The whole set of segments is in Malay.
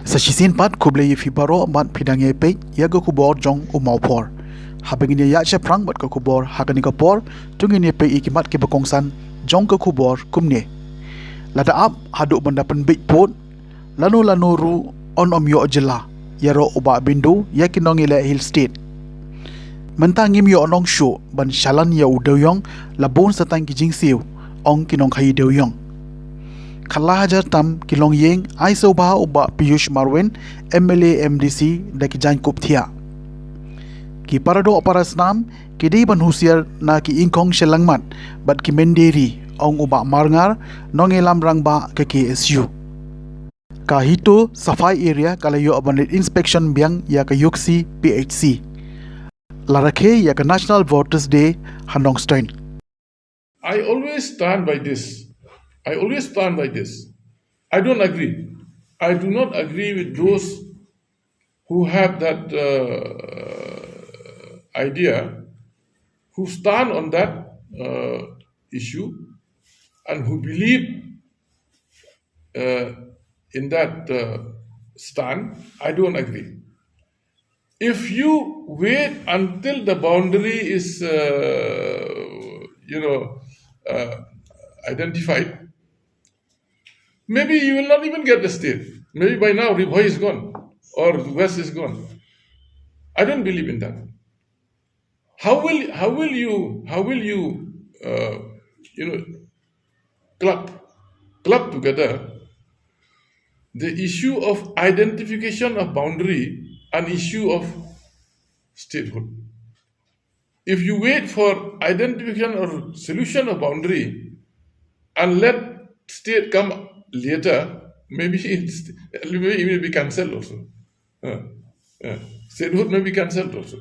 Sa shisin pat kuble ye fibaro mat pidang ye pe ya go kubor jong umaupor. Habang ini ya prang bat ko kubor hakani ko por tungin ye pe ikimat ke bekongsan jong ko kubor kumne. Lada ap haduk bandapan bit pot lanu ru on yo jela ya ro uba bindu ya kinong ile hill state. Mentangim yo onong show ban shalan ya udoyong labon satang kijing siu ong kinong khai doyong. Kala hajar tam kilong yeng ai so ba uba Piyush Marwin MLA MDC da ki jan kup thia ki parado operas nam ki dei ban husiar na ki ingkong shelangmat bat ki menderi ong uba marngar nongelam rangba ke KSU ka hito safai area kalayo abanit inspection biang ya ka yuksi PHC larakhe ya ka National Voters Day Hanong Stein. I always stand by this. I don't agree. I do not agree with those who have that idea, who stand on that issue, and who believe in that stand. I don't agree. If you wait until the boundary is, identified, maybe you will not even get the state. Maybe by now Ribhoi is gone or West is gone. I don't believe in that. How will you club together the issue of identification of boundary and issue of statehood? If you wait for identification or solution of boundary and let state come later, maybe it will be cancelled also. Statehood may be cancelled also.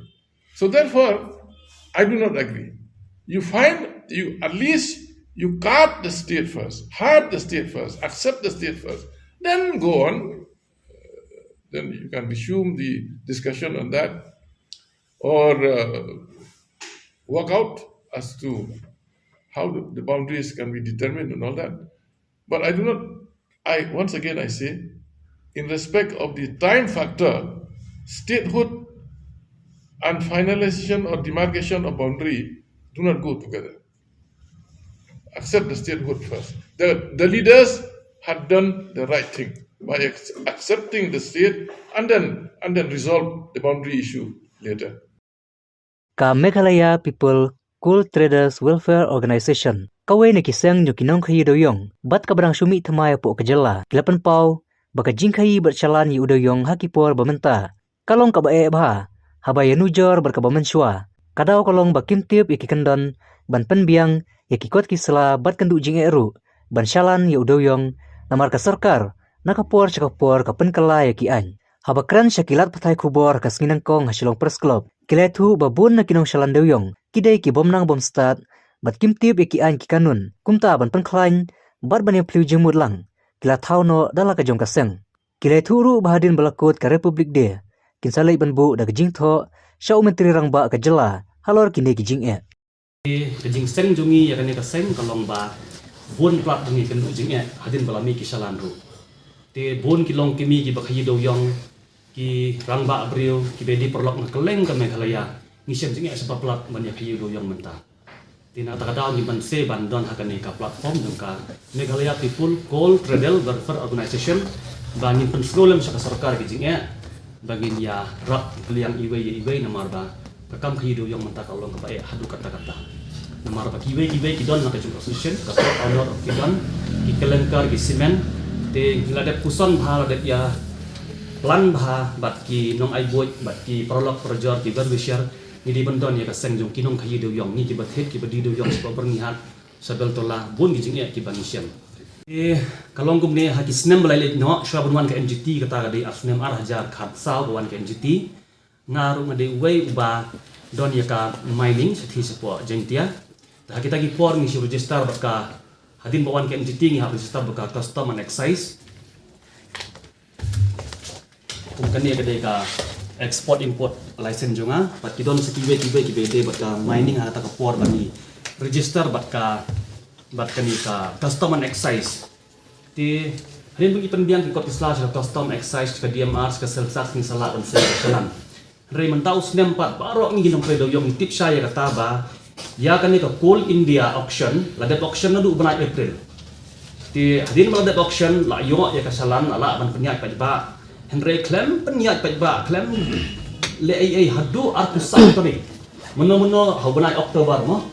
So therefore, I do not agree. At least you carve the state first, have the state first, accept the state first, then go on. Then you can resume the discussion on that, or work out as to how the boundaries can be determined and all that. But once again I say, in respect of the time factor, statehood and finalization or demarcation of boundary do not go together. Accept the statehood first. The leaders had done the right thing by accepting the state and then resolve the boundary issue later. Ka Meghalaya People Coal Traders Welfare Organization kawai na kisang nyo kinong kayi doyong bat kabarang sumi tamay po kajala kilapan pau baka jingkayi bercalan yu doyong hakipor bamenta kalong kabae bah habaya nujar berkabamensua kadaw kalong bakimtip ikikandan ban penbiang yakikot kisla bat kandu jing eru ban shalan yu doyong namar ka sarkar nakapor cakapor kapenkala yakian habakran syakilat patay kubor kasnginangkong hasilong press club kiletu babun na kinong shalan doyong kidai ki bomnang bom start bat kimtip ikian ki kanun kumta ban penklain bat ban pliu jemut lang kila tauno dala ka jong kaseng kiletu ru bahadin balakut ka Republic Day kinsalai ban bu da gijing tho syau menteri rangba ka jela halor kini gijing kejing seng jungi ya kani kaseng kalong ba bon plat dungi kan ujing hadin balami ki shalan ru te bon kilong kimi ki bakhayi doyong ki rangba abriu ki bedi perlok na keleng ka Meghalaya ngisem jing sebab plat banyak kayu doyong mentah tina takadaw ni ban se bandon hakani ka platform dungka Meghalaya People Coal Traders Welfare Organization bangin pensekolem sa sarkar ki jing bagin ya rak liang iwe namar ba kakam kayu doyong mentah kalong ka bae hadu kata-kata namar ba kiwe ki don na ka jung association ka honor of kidon ki kelengkar ki semen te ladep kuson bhaladep ya plan bah bat ki nong ai boy bat ki prolog projor ki berwisher ni di bendon ya kaseng jong kinong kayi doyong ni ki bat het ki badi doyong sebab bernihat sabel tola bun ki jing ki banisem kalong gum ne ha ki snem balai no shwa bunwan ka NGT kata ga dei asnem ar hajar khat saw bunwan ka NGT ngaru ngade wei ba don ya ka mining sethi sepo jengtia ta kita ki por ni si register bat ka hadin bunwan ka NGT ni ha register bat ka custom and excise kani kedai ka export import license junga pat kidon sekiwe ki bede bat ka mining ha ta ka por bani register bat kani ka custom and excise ti Hadin bagi penbiang ki kot Islam ke custom excise ke DMR ke selsas ni salat dan selan. Rai mentau senem 4 barok ni ginong predo yong tip saya kata ba ya kan ni ke Coal India auction ladat auction na du benai April. Ti hadin maladat auction la yo ya kasalan ala ban penyak pajba. Henry claim penyak pajba claim le ai hadu arku sah to ni. Meno-meno hau benai Oktober mo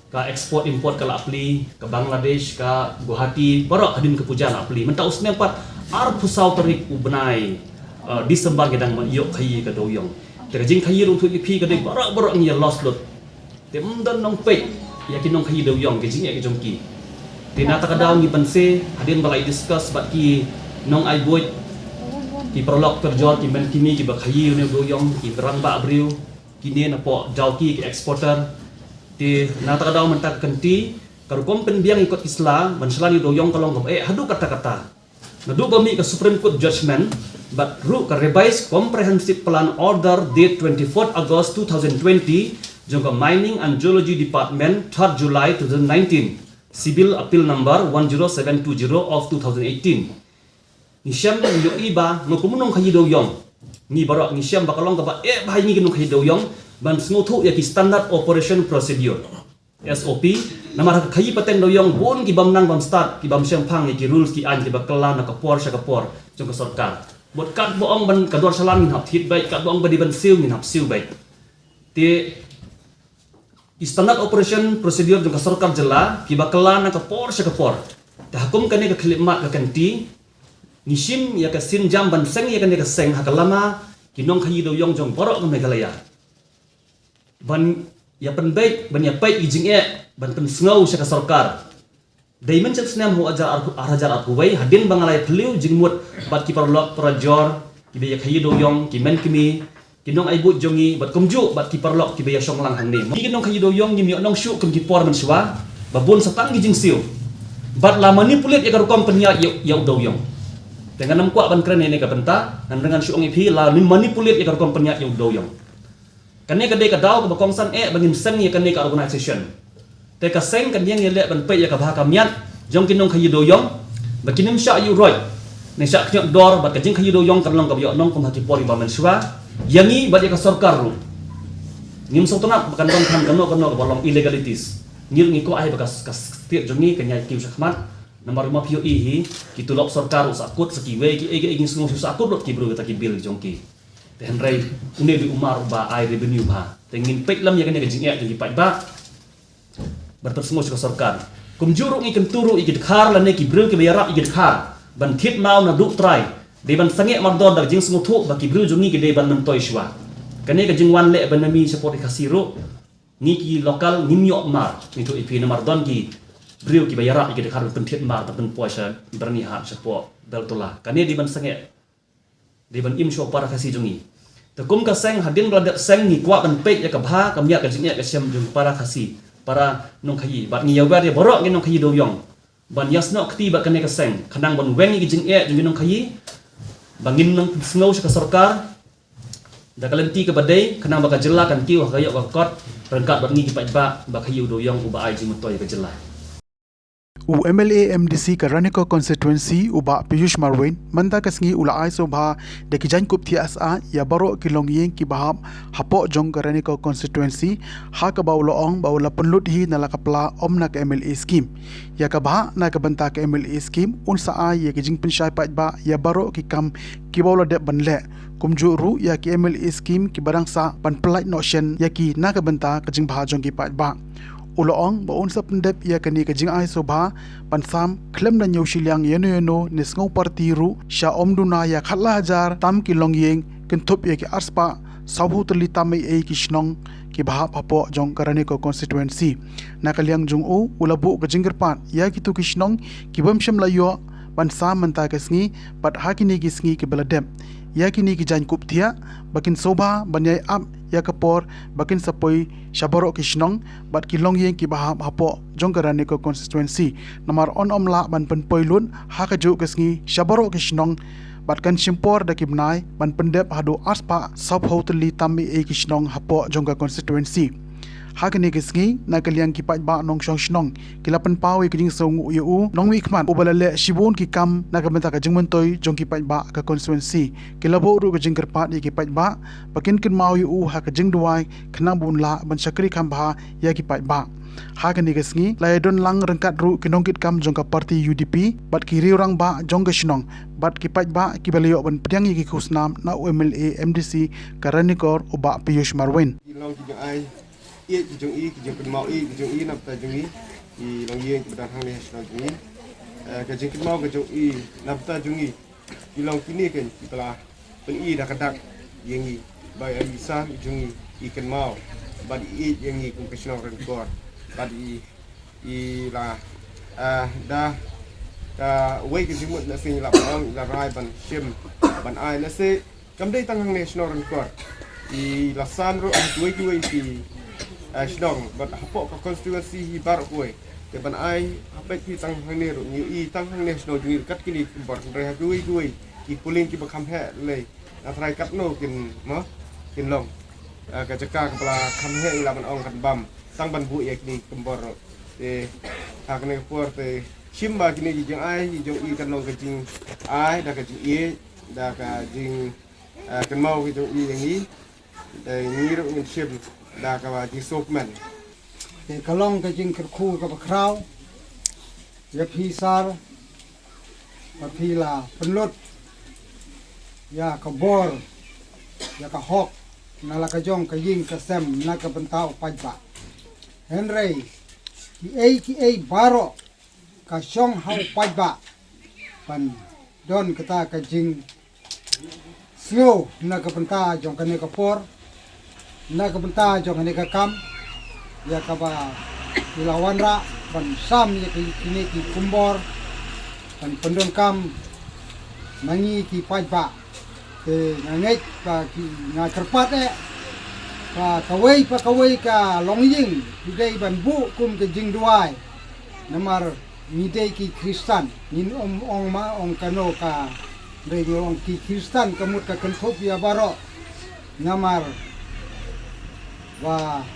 ka export import ke Lapli ke Bangladesh ke Guwahati barok hadin ke Pujan Lapli mentau senem 4 arku sau terik u benai Disember gedang yok khayi ke doyong. Terjing khayi rung thu ipi ke dei barok ni lost lot. Te mdan nong pe yakin nong khayi doyong ke jing ya ke jongki. Te nata ka daw ni panse hadin balai discuss bat ki nong ai boy ki prolog terjor ki men kimi ki ba khayi ne doyong ki rang ba abriu ki ne na po jaw ki exporter. Te nata ka daw mentak kenti karu kompen biang ikut Islam menselani doyong kalong ko hadu kata-kata. Nadu bami ke Supreme Court judgment but ru ke revised comprehensive plan order date 24 August 2020 jongka mining and geology department 3 July 2019 civil appeal number 10720 of 2018 ni syam yo iba ngokumunong khayi doyong ni barok ni syam bakalong ka ba bahai ni kinong khayi doyong ban snuthu ya ki standard operation procedure SOP namar khayi paten doyong bon ki bamnang bam start ki bam syam phang ki rules ki an ki bakala na kapor sya kapor jongka sarkar bot kat boong ban kador salam min hap hit baik kat boong badi ban siu min hap siu baik ti standard operation procedure jongka sarkar jela ki bakala na kapor sya kapor ta hukum kane ka khlimat ka kanti nishim ya ka sin jam ban seng ya kane ka seng hakalama kinong khayi doyong jong borok ka Meghalaya ban ya pen baik ban ya pai ijing ban pen sngau sya ka sarkar Diamond cep senam ho ajar aku wei hadin bangalai peliu jingmut bat ki parlok prajor ki beya khayi doyong ki men kimi kinong ai but jongi bat kumju bat ki parlok ki beya songlang hang ni kinong khayi doyong ni mi nong syu kum ki por man swa babun satang gi jing siu bat la manipulit ya karukom penya ya doyong dengan nam kwa ban kren ne ka benta dan dengan syu ngi phi la ni manipulit ya karukom penya ya doyong kane ka dei ka daw ka bakongsan bangin sen ya kane ka organization te ka seng kan yang yele ban pe ya ka bahaka miat jong kinong khayi doyong bakinim sya yu roi ne sya knyok dor bat ka jing khayi doyong kan long ka yo nong kum haki pori ba man swa yangi bat ya ka sarkar ru ngim sotona bakan dong kan kano ka bolong illegalities ngil ngi ko ai bakas kas tiek jongi kanya kiu sakmat nomor 5 pio hi kitulok sarkar usakut sekiwe ki ege ingin semua usakut dot ki bro ta ki bil jongki te henrei une di umar ba ai revenue ba te ngin pek lam ya kan jing ya jongi pai ba bertersemu ke sarkar kumjuru ngi kenturu ikit khar la ne ki bru ke bayara ikit khar ban thit mau na du try de ban sange mardon dar jing smu thu ba ki bru jungi ke de ban nam toy shwa kane ka jing wan le ban nami support khasiru ni ki lokal nimyo mar ni tu ipi na mardon ki bru ki bayara ikit khar ban thit mar ban poisa berni ha support beltola kane di ban sange de ban im sho para khasi jungi takum ka seng hadin bladat seng ni kwa ban pek ya ka bha kam ya ka jing ya ka syam jung para khasi para nong khayi bat ngi yawer ya borok ngi nong khayi doyong ban yasno khti ba kane ka seng khanang ban weng ngi jing ngi nong khayi bangin nong sngau ka sarkar da kalenti ka badai khanang ba ka jela kan kiu hayo ka kot rangkat bat ngi ki ba khayi doyong u ba ai jing matoy ka jela U MLA MDC ka Raniko constituency uba Piyush Marwin manda kasngi ula ai sobha de ki jan kup thiasa ya baro ki longyeng ki baham hapo jong ka Raniko constituency ha ka bawlo ong bawla penlut hi nala kapla omna ka MLA scheme ya ka bah na ka banta ka MLA scheme unsa ai ya ki jing pensyai pa ba ya baro ki kam ki bawla de banle kumju ru ya ki MLA scheme ki barang sa pan pelait notion ya ki na ka banta ka jing bah jong ki pa ba uloong ba unsa pendep ya kani ka jing ai sobha pansam klem na nyaw silyang yeno nisngau parti ru sha omduna ya khatla hajar tam ki longyeng kenthop ya ki arspa sabhu tali tamai e ki shnong ki bahap apo jong karane ko constituency nakalyang jung u ulabu ka jinggerpat ya ki tu ki shnong ki bamsham layo pansam manta kasngi pat hakini ki sngi ki beladem ya kini ki jan kup thia bakin sobha banyai ap ya kapor bakin sapoi shabaro ki shnong bat ki longyeng ki bahap hapo jongkarane ko constituency namar on omla ban pen poilun ha ka ju kasngi shabaro ki shnong bat kan simpor da kibnai ban pendep hado aspa sab hoteli tammi e ki shnong hapo jongka constituency Hakani kisngi na kaliang ki pai ba nong shong shnong kilapan pau ki jing song u nong wi khman obalale shibun ki kam na ka menta ka jingman toy jong ki pai ba ka constituency kilabo ru ka jing kerpat ki pai ba pakin kin mau u ha ka jing duai khnang bun la ban sakri kham ba ya ki pai ba Hakani kisngi laidon lang rengkat ru kinong kit kam jong ka parti UDP bat ki riurang ba jong ka shnong bat ki pai ba ki balayo ban pdiang ki khusnam na UMLA MDC karanikor oba Piyush Marwin long ki jong ai ki jong ki jong kan mau ki jong nap ta jong ki long yeng ki dan hang ne national jong ka jing kan mau ka jong nap ta jong ki long kini kan ki pala pen dah kadak yeng bai ai sa jong kan mau bad yeng kum national ren kor bad la dah wei ki jimut na sing la ong la rai ban shim ban ai na se kam dei tang hang national ren kor la san ro wei ki Shnong, but hapok ka constituency hi bar koi. Te ban ai hapek ki tang hang ne ro ni tang hang national ni kat kini bor re ha kui ki puling ki bakam he le. Na trai kat no kin mo kin long. Ka jaka kepala kham he la ban ong kan bam. Tang ban bu ye kini kembor te ha kene por te shimba kini ki jeng ai ki jong kan long ka jing ai da ka jing da ka jing kan mau ki jong yang ni. Ni ro min shim dah kawa di sokman. Te kalong ka jing kerku ka bakraw. Ya pisar. Papila penlut. Ya ka bor. Ya ka hok. Nala ka jong ka jing ka sem na ka bentao pajba. Henry. Ki ei baro. Ka syong hau pajba. Pan don kata ka jing sio na ka benta jong ka ne ka por. Na kabenta jong ne ka kam ya ka ba ilawan ra ban sam ya kini ki kumbor ban pendon kam nangi ki pajba te ngai pa ki nga kerpat pa kawai ka longying dei ban bu kum ke jing duai namar ni dei ki Kristan nin ong ma ong kano ka dei ong ki Kristan kamut ka kenthop ya baro namar và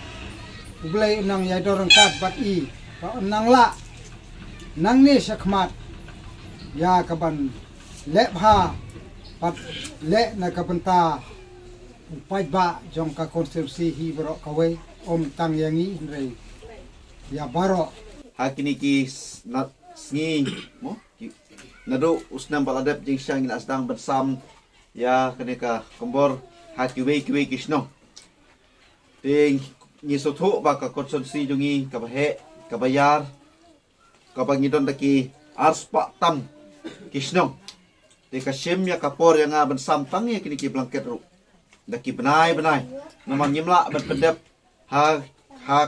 ublay nang ya dorong kat bat nang la nang ni sakmat ya kaban le bha pat le na kapenta upai ba jong ka konstitusi hi bro kawe om tang yangi rei ya baro hakini ki nat sngi mo nado usnam baladap jing syang ina sedang bersam ya keneka kembor hakiwe kiwe kisno ting ni soto ba ka konstitusi jungi ka bahe ka bayar ka bangidon daki arspa tam kisno te ka shem ya kapor yang ben sam tang ya kini ki blanket ru daki benai namang nyimla ben pedep ha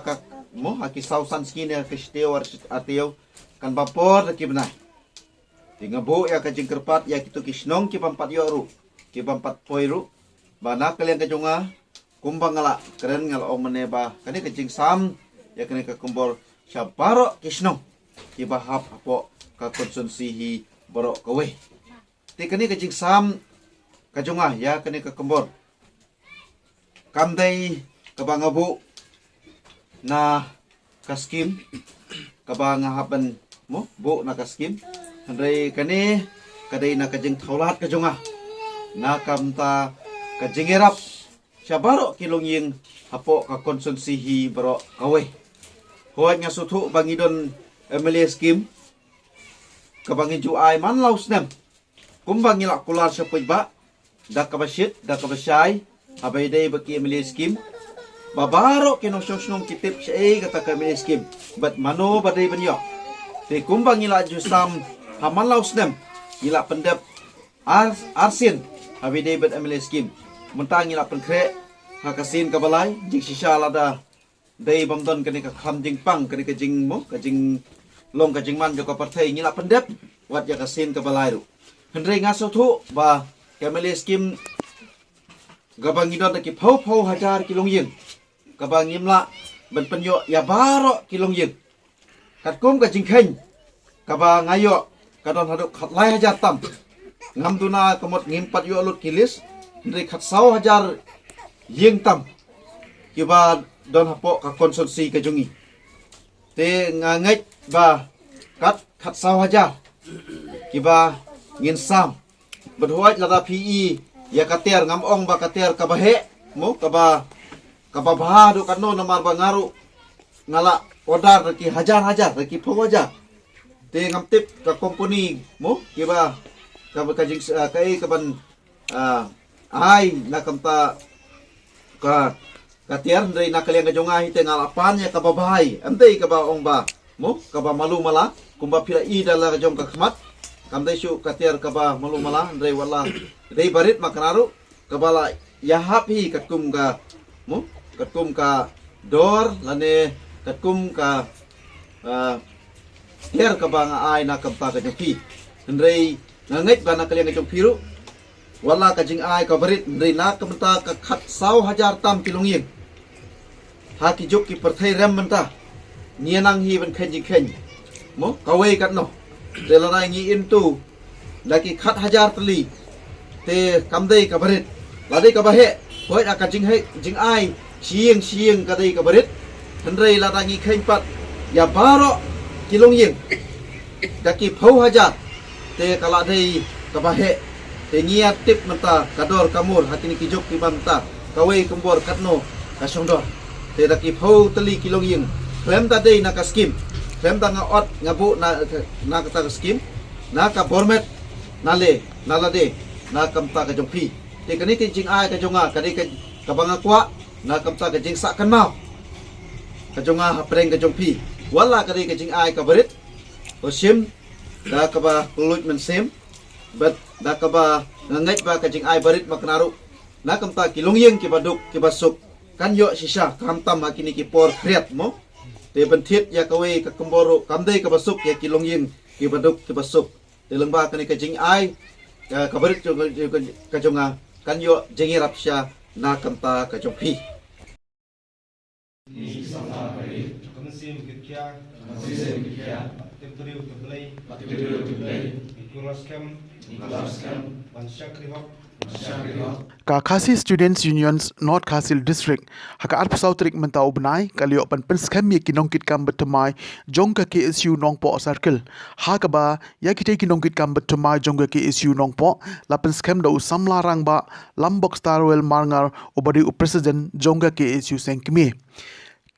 ka mo haki sausan skin ya kisteo arteo kan bapor daki benai tinga bo ya ka jingkerpat ya kitu kisnong ki pampat yo ru ki pampat poiru bana kalian ka junga kumbang ngala keren ngala om meneba kani kecing sam ya kani ka kumbor syabaro kisno ki bahap apo ka konsumsi hi borok kawe ti kani kecing sam kajunga ya kani ka kumbor kamdai kabangabu na kaskim kabangahapan mo bu na kaskim handai kani kadai na kajing thaulat kajunga na kamta kajingerap syabaro kilong ying hapo ka konsumsi hi baro kawe hoat nga sutu bangidon MLA scheme kabangin ju ay man laus nem kumbang ila kular sa pujba da kabasit da kabasay abay day baki MLA scheme babaro kinosyong kitip siya ay kata ka MLA scheme but mano baday banyo te kumbang ila ju sam haman laus nem ila pendep arsin abay day bat MLA scheme mentang ila penkre hakasin kabalay jing sisya lada day bamdon kani ka kham jing pang kani ka jing mo ka jing long ka jing man jo ka partai ngila pendep wat ya kasin kabalay ru hendrei ngaso thu ba kamele skim gabang idon ki phau hajar kilong yeng kabang imla ben penyo ya baro kilong yeng kat kum ka jing khen kabang ayo kadon haduk khatlai hajar tam ngam tuna kamot ngimpat yo lut kilis hendrei khat 100,000 yeng tam kiba don hapo ka konsumsi ka jungi te ngangait ba kat saw hajar kiba ngin sam berhuat lada PE ya kater ngam ong ba kater kabahe mo kaba bahadu kano namar bangaru ngala order reki hajar reki phawaja te ngam tip ka company mo kiba kajing kai kaban ai na kamta ka katiar dari nakaliang kajonga hite ngalapan ya kababahai antei kaba ong ba mo kaba malu mala kumba pila I dala kajong kakmat kamdai syu katiar kaba malu mala dari wala dari barit makanaru kabala yahapi katum ka mo katum ka dor lane katum ka tiar kaba nga ai na kamta kajopi ndrei ngangait ba nakaliang kajong piru wala kajing ai kabarit ndrei na kamta ka khat saw hajar tam kilonging haki juk ki perthai rem menta nianang hi ban khen mo kawai kat no de la ngi into laki khat hajar tli te kamdei kabarit ladai kabahe hoi aka jing ai sieng kadai kabarit hendrei la ngi khen pat ya baro kilong yeng daki phau hajar te kala dei kabahe te ngia tip menta kador kamur hakini ki juk ki banta kawai kembor katno kasongdor te daki phau tali kilong yeng klem ta dei na ka skim klem ta nga ot ngabu na ka skim na ka format nale nalade na kamta ka jongpi te kani ki jing ai ka jonga kani ka banga kwa na kamta ka jing sa kan mau ka jonga hapreng ka jongpi wala kani ka jing ai ka barit o sim da ka ba luit men sem but da ka ba ngai ba ka jing ai barit maknaru na kamta kilong yeng ki baduk ki basuk kan yo sisa kam tam hakini ki por kriat mo te bentit ya kawe ka kemboro kamdei ka basuk ya kilong yeng ki baduk ki basuk te lengba kani ka jing ai ka barit ka jonga kan yo jengi rapsya na kamta ka jongpi Kemasim kitya Tibriu tiblay Ikuraskem Banshak rihok Ka Khasi Students Unions North Khasil District haka arpsau trik mentau benai kalio pan penskem ye kinongkit kam betemai jong ka KSU Nongpo Circle haka ba ya kite kinongkit kam betemai jong ka KSU Nongpo la penskem da usam larang ba lambok starwell marngar obadi president jong ka KSU Sengkmi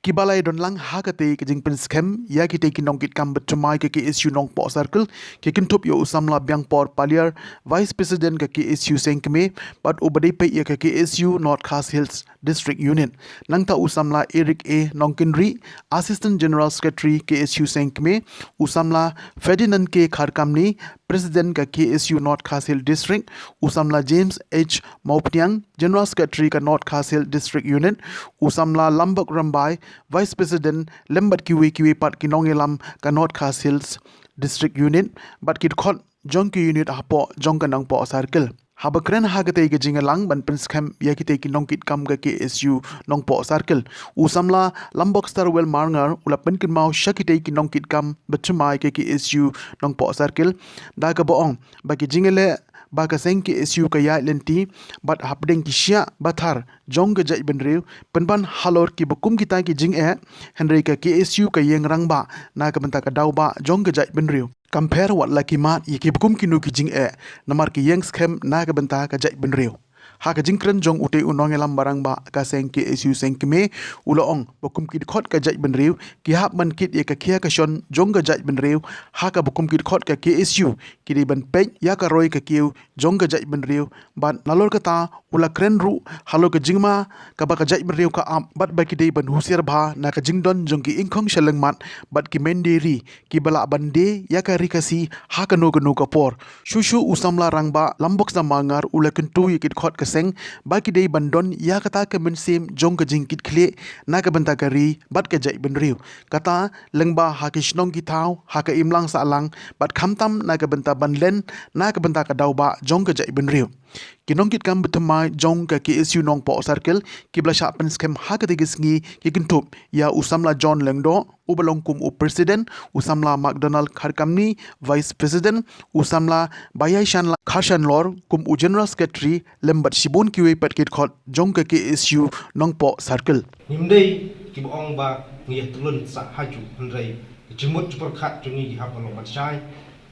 Kibalai don lang hakate ke jing penskem ya kite kinongkit kam betemai ke KSU Nongpo Circle ke kintup yo usamla biang por paliar vice president ke KSU Sengkme but obadi pe ya ke KSU North Khas Hills District Union nangta usamla Eric A Nongkinri assistant general secretary KSU Sengkme usamla Ferdinand K Kharkamni president ke KSU North Khas Hills District usamla James H Maupniang general secretary ke North Khas Hills District Union usamla Lambok Rambai Vice President Lembat Kiwi Pat Kinongelam ka North Khas Hills District Union but kit khot jong ki unit hapo jong kanang po circle habakren hagate ke jingalang ban prinskem yakite kinongkit kam ka KSU Nongpo Circle usamla Lambok Starwell Marngar ulapen kinmau shakite kinongkit kam betchumai ke KSU Nongpo Circle da ka boong bagi jingale baka seng KSU ka ya lenti bat hapdeng ki sya bathar jong ga jai benriu penban halor ki bukum kita ki jing henry ka KSU ka yeng rangba na ka benta ka dauba jong ga jai benriu compare wat laki mat ki bukum ki nu ki jing namar ki yeng schem na ka benta ka jai benriu ha ka jingkren jong ute unong elam barang ba ka seng KSU sengkme uloong bukum ki khot ka jai benriu ki hap man kit ye ka khia ka shon jong ga jai benriu ha ka bukum ki khot ka KSU ki di ban pe ya ka roi ka kiu jong ga jai benriu ban nalor ka ta ula kren ru halo ka jingma ka ba ka jai benriu ka am bat ba ki dei ban husiar bha na ka jingdon jong ki ingkhong shaleng mat bat ki menderi ki bala bande ya ka rikasi ha ka no ka por shushu usamla rangba lambok sa mangar ula kentu ye ki khot ka seng baki dei bandon ya kata ka mensim jong ka jingkit khle na ka banta kari bat ka jai benriu kata lengba hakishnong ki thau haka imlang sa lang bat khamtam na ka banta banlen na ka banta ka dauba jong ka jai benriu Kinong kit kam betemai jong ka KSU nong po circle kibla sha pen scam ha ka gisngi kikintup ya usamla John Lengdo ubalong kum president usamla McDonald Kharkamni vice president usamla Bayaishan Kharshan Lor kum general secretary lembat shibun kiwe pat kit khot jong ka KSU nong po circle Nimdei ki boong ba ngiyah tulun sa haju handrai jemut perkhat jungi ki hap long bat sai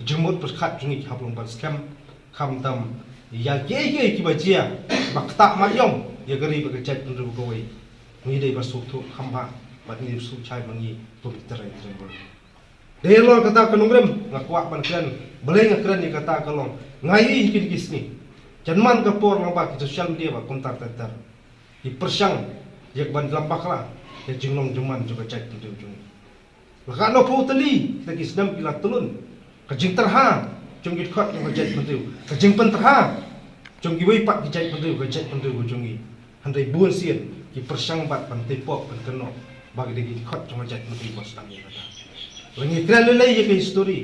jemut perkhat jungi ki hap long bat scam kham tam ya ke ki ba chia bakta ma yong ya gari ba chat ndu ko wei ngi dei ba su thu kham ha ba ni su chai mangi tu terai jengol de lo kata kanungrem ngakwa ban kran beleng kran ni kata kalong ngai kin kisni janman ka por lang ba ki social media ba kontak tar di persang yak ban lambakla ya jinglong juman juga chat tu jung laka no putali lagi sedam kila tulun kajing terha jung git khot yang chat pentiu kajing pen terha jung gi wei pat ki chat pentiu ka chat pentiu jung gi handai buan sien ki persang bat pan tepok pan keno bagi de git khot yang chat pentiu bos tang ya kata langi kran lelai ya ke story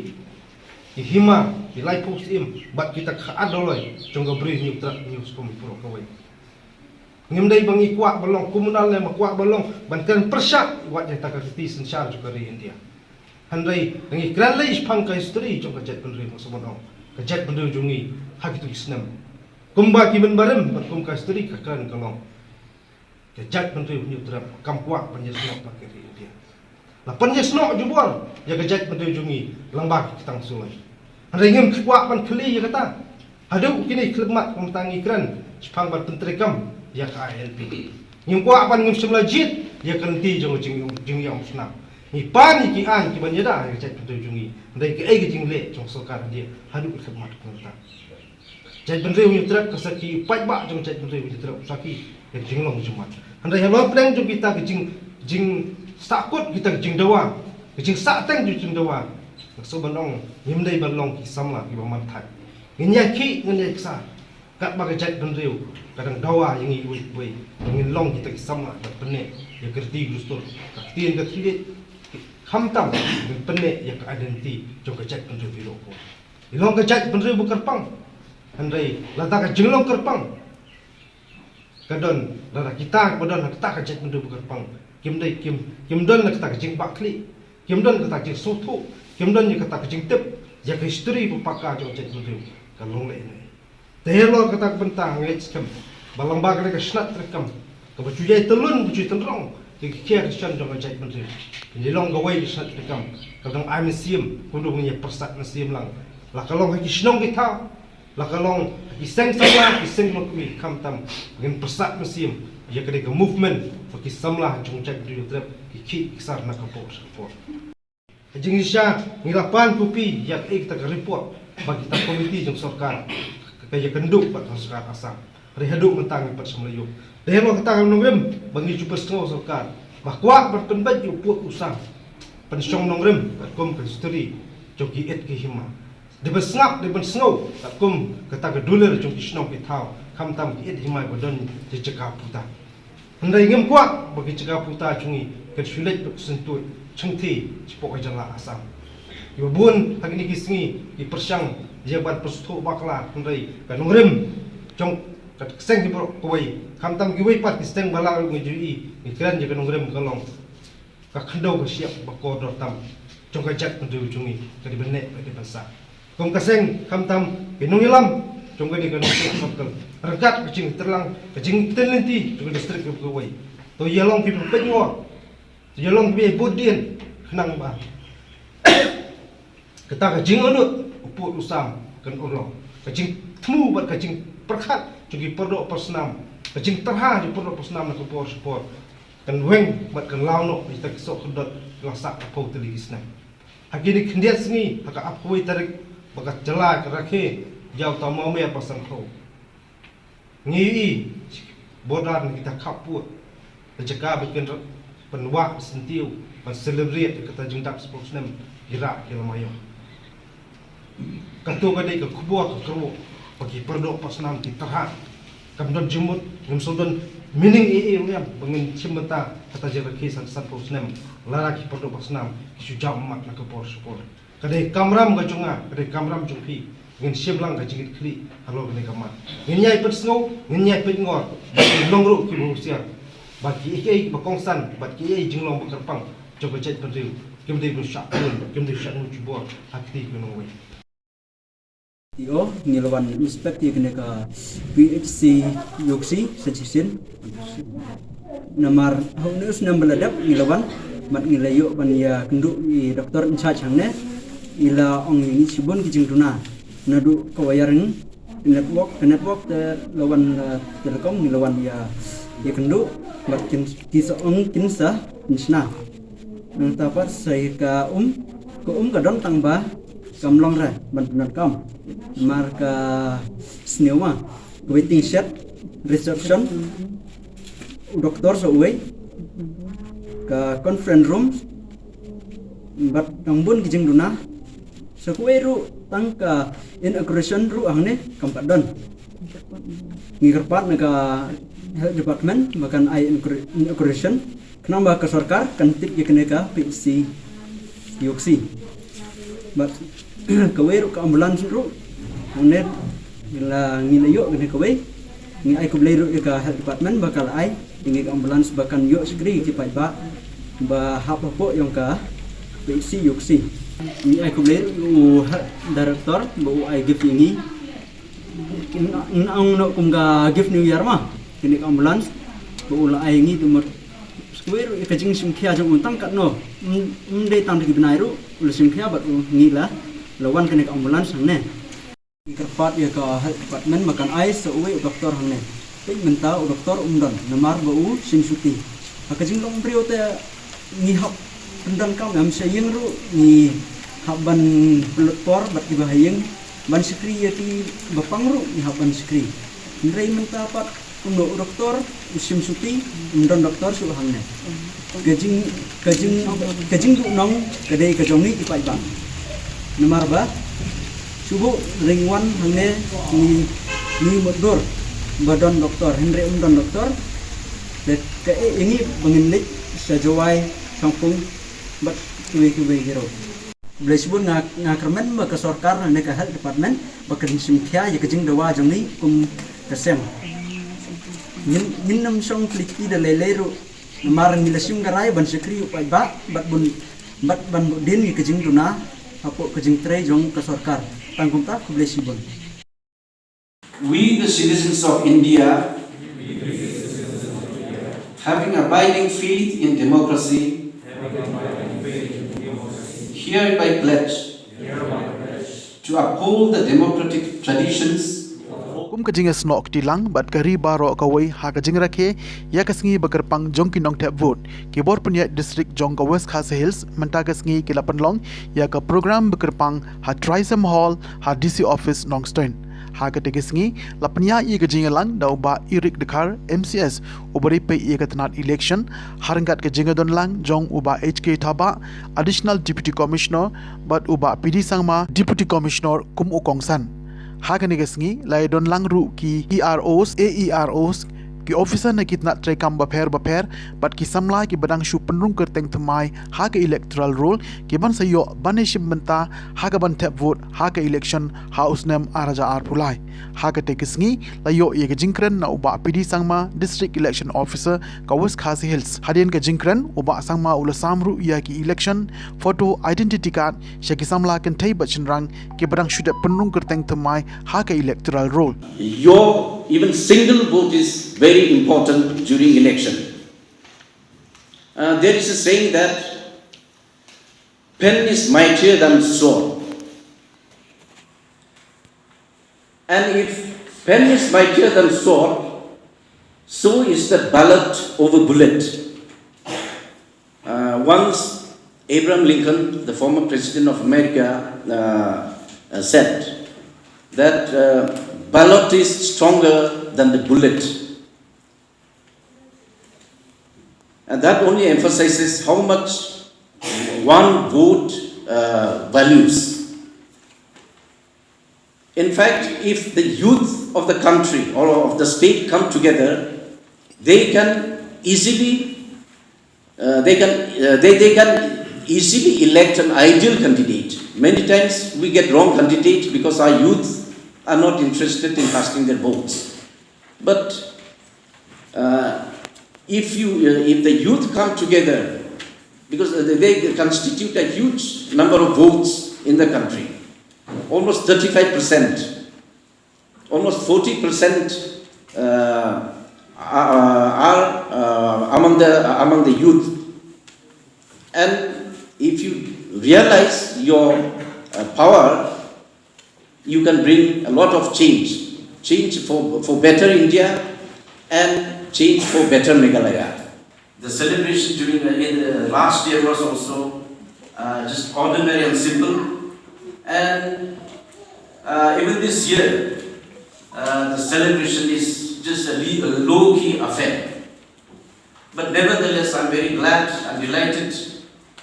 di hima di live post im bat kita khaat doloi jung ga bri news kom pro ko wei ngimdai bangi kuak balong komunal le makuak balong bankan persyak wat yang tak keti sensar juga di India handai ngi kran le ispang ka history jong kajat pendri maksudon kajat pendri jungi hak itu islam kumba ki men barem kum ka history ka kan kalong kajat pendri ni terap kam kuak penyesno pakai di India la penyesno jubor ya kajat pendri jungi langbak kitang sulai handai ngim kuak pan khli ya kata hadu kini khidmat kumtangi kran ispang bar pentri kam ya KLP yung kuha pan ng simlajit ya kanti jong yang musnam ni pan ki an ki banyada ya chat tu jungi ndai ke ai jing le jong sokar dia hadu khidmat kunta chat bendre yung trap kasaki pai ba jong chat bendre yung trap saki ya jinglong jumat andai hello plan jong kita ke jing sakut kita jing dawa jing sateng jing dawa so banong nimdai balong ki samla ki baman thai ngnya ki ngnya sa kat bagai chat bendre kadang dawa yang iwi ingin long kita sama pene ya kerti gustur katien ka kilit hamtam pene ya ka identity jong ka chat pendri biro ko ilong ka chat pendri bu kerpang handai lata ka jenglong kerpang kadon lata kita badon kita ka chat pendri bu kerpang kimdai kim don ka ta ka jing bakli kim don ka ta jing sotu kim don ka ta ka jing tip ya ka history bu pakka jong chat pendri ka long le ne Tehlo kata bentang ngeckem balang bagre ka snat rekam ka bujui telun bujui tenrong ki kia Christian jong ajai menteri nilong gawai snat rekam kadang ai museum kundung ni persat museum lang la kalong ki snong ki tha la kalong ki seng samla ki seng nok mi kam tam ngin persat museum ya kade ka movement ki samla jong chat du trap ki sar na ka por jing isha ngirapan kupi ya ek ta report bagi ta komiti jong sarkar kaya kenduk pat sarkar asam rehaduk mentang pat semelayu dehlo kata nongrem bangi super snow sarkar bakwa bertempat yu puak usang pensyong nongrem kum ke history joki et ke hima de besnap de snow kum kata ke dolar joki snow ke thau kam tam ke et hima bodon je cekap puta ndai ngem kuat bagi cekap puta chungi ke sulit sentut chengti cipok jala asam yu bun hagini kisngi di persyang jabat perstu bakla ndai ka nongrem jong kat seng di koi kam tam ki wei pat ki seng balang ngejui ikran je kanong rem kalong ka khandau ka siap bako dor tam jong ka jak pendu jungi ka di benek ka di basa kom ka seng kam tam ki nong ilam jong ka di kanong sakal regat kecing terlang kecing telenti jong distrik ka wei to yelong ki penyo to yelong bi bodien nang ba kata ka jing anu uput usam kan urong kecing temu bat kecing perkhat jugi perdok persnam kecing terha di perdok persnam na kupor support kan weng bat kan launo di tak sok kedot lasak pau teli isna hakini kendiat sengi haka apoi tarik bakat jela kerake jauh tamau me pasang kau ngi bodan kita kaput terjaga bikin penwak sentiu ban celebrate kata jengdap sportsman Irak kilamayo kanto kadai ke kubur ke keru bagi perdok pasnam ki terhat kamdon jemut ngem sodon meaning yang bangin cimeta kata jeraki san sportsman lalaki perdok pasnam ki sujam mat na ke por support kadai kamram ga junga kadai kamram jungpi ngin siam lang ka jingit kli halo kene kamat ngin nyai pet snow ngin nyai pet ngor nongru ki bu siar bagi iki ba kongsan bagi iki jinglong ba kerpang coba chat pentiu kim dei bu syak kim dei syak nu cibo akti ku nongwe Tio nilawan inspect dia kena ke PHC Yoksi suggestion namar haunus nam beladap nilawan mat nilayo ban ya kenduk i doktor in charge hangne ila ong ini sibon kijing tuna nadu kawayaring network te lawan telekom nilawan ya kenduk mat kin kisa ong kinsa insna nang tapat sai ka ka don tangba kamlong ra ban kam marka snewa waiting shed reception doktor so way ka conference room bat tangbun kijing duna so ru tangka inauguration ru angne kampat don ngirpat naga health department makan ai inauguration kenamba ka sarkar kan tip yakne ka PC Yoksi bat kaweru ka ambulans ru unet ila ngilayo gene kawe ngi ay kubleru ka health department bakal ay ngi ambulans bakan yo segri ki ba hapo yung ka PC Yoksi ngi ay kubleru director bu ay give ngi ang no kum ga give new year ma kini ambulans bu ula ay ngi tumur kaweru ka jing sim khia jong untang kat no de tam di binairu ula sim khia bat ngila lawan kena ambulans hangne ikerpat ya ka health department makan ais seuwe doktor hangne pin menta doktor umdon namar bau simsuti akajing long brio te ni hap pendan kam am sayeng ru ni haban pelopor bat di bahayeng ban skri ya ki bapang ru ni haban skri ndrei menta pat undo doktor simsuti umdon doktor su hangne kajing du nong kadai kajongi ki pai bang nomor ba subuh ringwan hangne ni motor badan doktor Henry umdan doktor de ke ini benginlik sajawai kampung bat kuwe gero blesbun ngakermen ba ka sarkar ne ka health department ba ka simkhya ya kajing dawa jongni kasem nin nam song kliki de leleru nomor nilasim garai ban sekri upai bat ban din ni kajing duna apo kajing tray jong ka sarkar tanggung tak kublesibon. We the citizens of India, having abiding faith in democracy, hereby pledge to uphold the democratic traditions kum kajing snok tilang bat kari baro kawai ha kajing rakhe ya kasngi bakarpang jong kinong tap vote ki bor punya district jong ka West Khas Hills menta kasngi ki lapanlong ya ka program bakarpang ha Trisam Hall ha DC office Nongstein ha ka tegesngi lapnya i kajing lang dau ba irik dekar MCS ubari pe i ka tanat election harangat kajing don lang jong uba HK Thaba additional deputy commissioner bat uba PD sangma deputy commissioner kum ukongsan Hakani gasngi lai don langru ki EROs AEROs ki officer na kitna tray kam baper but ki samla ki badang shu penrung kerteng thmai ha ka electoral roll ki ban sayo baneshim banta ha ka ban tap vote ha ka election house name araja ar pulai ha ka tekisngi layo ye ka jingkren na uba PD sangma district election officer ka West Khasi Hills hadien ka jingkren uba sangma ula samru ya ki election photo identity card shaki samla kan thai bachin rang ki badang shu de penrung kerteng thmai ha ka electoral roll your even single vote is very important during election. There is a saying that pen is mightier than sword. And if pen is mightier than sword, so is the ballot over bullet. Once Abraham Lincoln, the former president of America, said that ballot is stronger than the bullet. And that only emphasizes how much one vote values. In fact, if the youth of the country or of the state come together, they can easily, they can easily elect an ideal candidate. Many times we get wrong candidates because our youth are not interested in casting their votes. But if the youth come together, because they constitute a huge number of votes in the country, almost 35%, almost 40% are among the youth. And if you realize your power, you can bring a lot of change for better India and change for better Meghalaya. The celebration during the last year was also just ordinary and simple, and even this year the celebration is just a low-key affair. But nevertheless, I'm very glad and delighted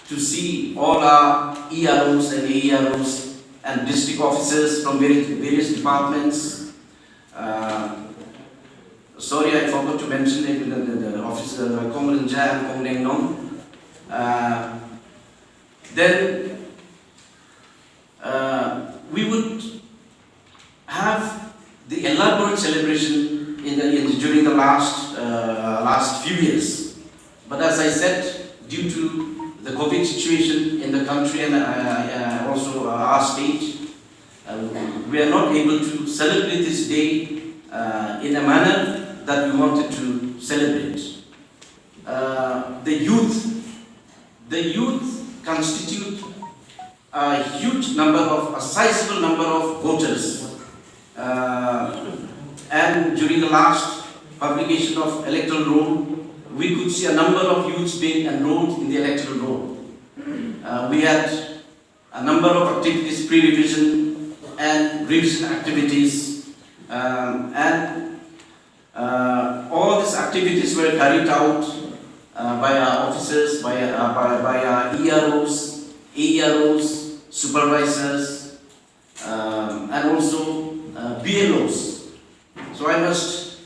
to see all our EROs and AEROs and district officers from various departments. Sorry, I forgot to mention the officer, Comrade Jai and Comrade Nong. Then we would have the elaborate celebration during the last few years. But as I said, due to the COVID situation in the country and also our state, we are not able to celebrate this day in a manner that we wanted to celebrate. The youth constitute a sizable number of voters. And during the last publication of electoral roll, we could see a number of youths being enrolled in the electoral roll. We had a number of activities, pre-revision and revision activities, and all these activities were carried out by our officers, by our EROs, AEROs, supervisors, and also BLOs. So I must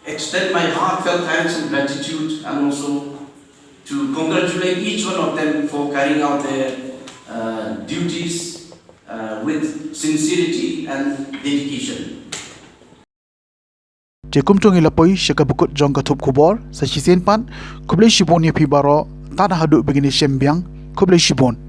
extend my heartfelt thanks and gratitude, and also to congratulate each one of them for carrying out their duties with sincerity and dedication. Jekum tung ilapoi syakabukut jong katup kubor sa sisen pan kublai shibon ye pibaro tanah haduk begini sembiang kublai shibon.